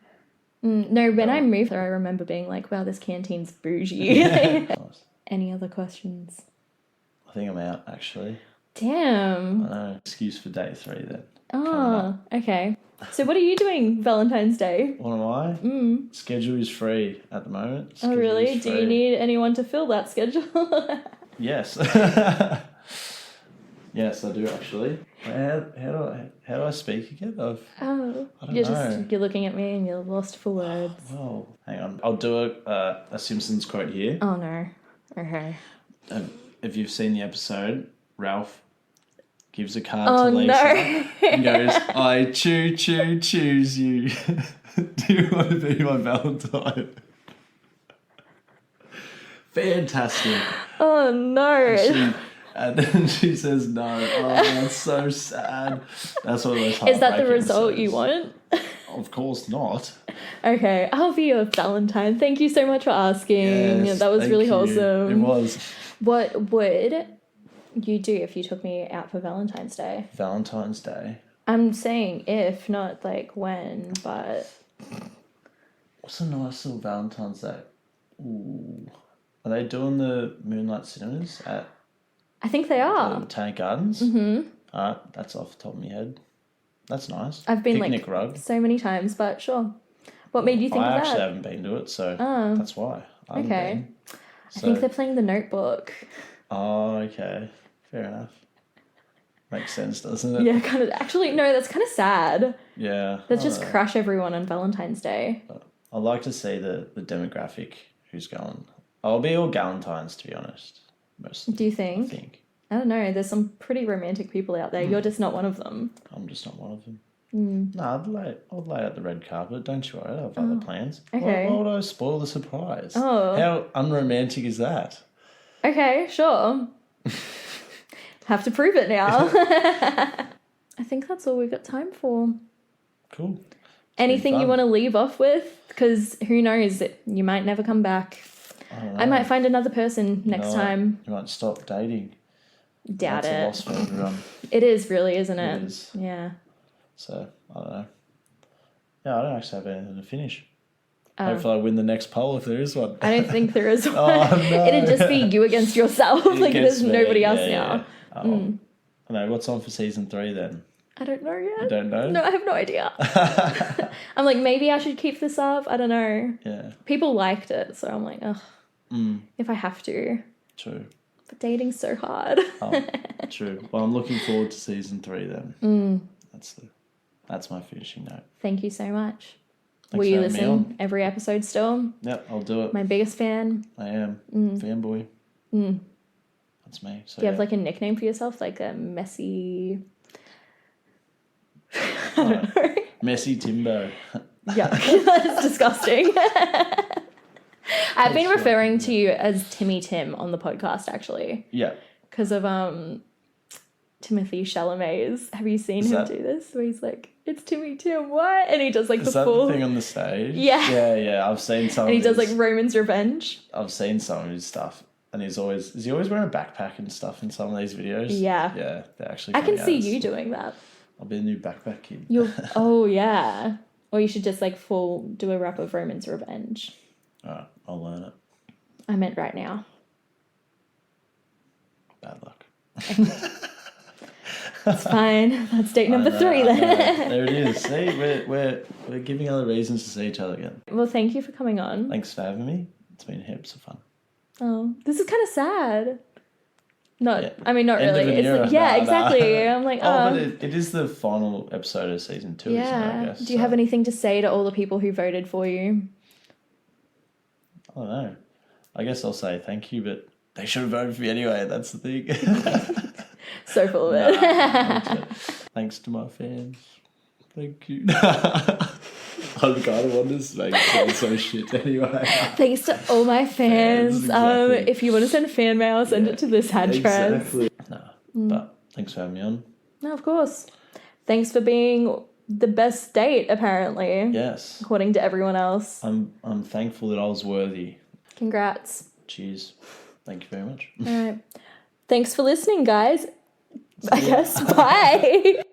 No, when I moved there, I remember being like, wow, this canteen's bougie. Nice. Any other questions? I think I'm out actually. Damn. I know. Excuse for day 3 then. Oh, okay. So what are you doing Valentine's Day? What am I? Schedule is free at the moment. Oh, Schedule really? is Do you free. need anyone to fill that schedule? Yes. Yes, I do actually. How do I speak again? I don't know. You're looking at me and you're lost for words. Well, hang on. I'll do a Simpsons quote here. Oh no. Okay. If you've seen the episode, Ralph gives a card Oh to Lisa no. and goes, "I choose you. Do you want to be my Valentine?" Fantastic. Oh no. And then she says no. Oh, that's so sad. That's one of those Is that the heartbreaking result you episodes. want? Of course not. Okay, I'll be your Valentine. Thank you so much for asking. Yes, that was thank really you. wholesome. It was. What would you do if you took me out for Valentine's Day? Valentine's Day. I'm saying if, not like when, but What's a nice little Valentine's Day? Ooh. Are they doing the Moonlight Cinemas at I think they the are. Botanic Gardens? Mm-hmm. Alright, that's off the top of my head. That's nice. I've been Picnic like rug. so many times, but sure. What made you think I of actually that? haven't been to it, so Oh. that's why. I haven't Okay. been. I think they're playing The Notebook. Oh, okay. Fair enough. Makes sense, doesn't it? Yeah, kind of. Actually, no, that's kind of sad. Yeah. Let's I just know. crush everyone on Valentine's Day. I'd like to see the demographic who's going. I'll be all Galentines, to be honest. Mostly, Do you I think? think. I don't know. There's some pretty romantic people out there. You're just not one of them. I'm just not one of them. No, I'll lay out the red carpet. Don't you worry. I have other plans. okay. Why would I spoil the surprise? Oh. How unromantic is that? Okay, sure. Have to prove it now. I think that's all we've got time for. Cool. Anything you fun. want to leave off with? Because who knows, you might never come back. I might find another person next time. You might stop dating. Doubt That's a it. loss for everyone. It is really, isn't it? It is. Yeah. So, I don't know. Yeah, I don't actually have anything to finish. Hopefully I win the next poll if there is one. I don't think there is one. Oh, no. It'd just be you against yourself. Like, Against there's me, nobody else yeah, now. yeah. Oh, I know. What's on for season 3 then? I don't know yet. You don't know? No, I have no idea. I'm like, maybe I should keep this up. I don't know. Yeah. People liked it, so I'm like, ugh. If I have to. True. But dating's so hard. Oh, true. Well, I'm looking forward to season 3 then. That's my finishing note. Thank you so much. Thanks Will for you having me listen on. every episode still? Yep, I'll do it. My biggest fan. I am. Fanboy. That's me. So, Do you have like a nickname for yourself? Like a messy... Messy Timbo. Yuck. That's disgusting. I've been referring to you as Timmy Tim on the podcast, actually. Yeah. Because of Timothy Chalamet's. Have you seen him do this? Where he's like, it's Timmy Tim, what? And he does like Is the that full... the thing on the stage? Yeah. Yeah. I've seen some And he of does his, like Roman's Revenge. I've seen some of his stuff. And is he always wearing a backpack and stuff in some of these videos? Yeah. Yeah, they're actually I can funny see as. you doing that. I'll be the new backpack kid. Oh, yeah. Or you should just like do a rap of Roman's Revenge. Alright, I'll learn it. I meant right now. Bad luck. It's fine. That's date number 3 I then. know. There it is. See, we're giving other reasons to see each other again. Well, thank you for coming on. Thanks for having me. It's been heaps of fun. Oh, this is kind of sad. Not, Yeah. I mean, not End really. of an It's era. like, yeah, Nah, exactly. I'm like, but it is the final episode of season 2, isn't it, I guess? Do you have anything to say to all the people who voted for you? I don't know. I guess I'll say thank you, but they should have voted for me anyway. That's the thing. So full of it. Thanks to my fans. Thank you. I'm kind of wanted to make it sound so shit anyway. Thanks to all my fans. Exactly. If you want to send fan mail, send it to this address. Exactly. No, but thanks for having me on. No, of course. Thanks for being the best date, apparently. Yes. According to everyone else. I'm thankful that I was worthy. Congrats. Cheers. Thank you very much. All right. Thanks for listening, guys. I guess. Bye.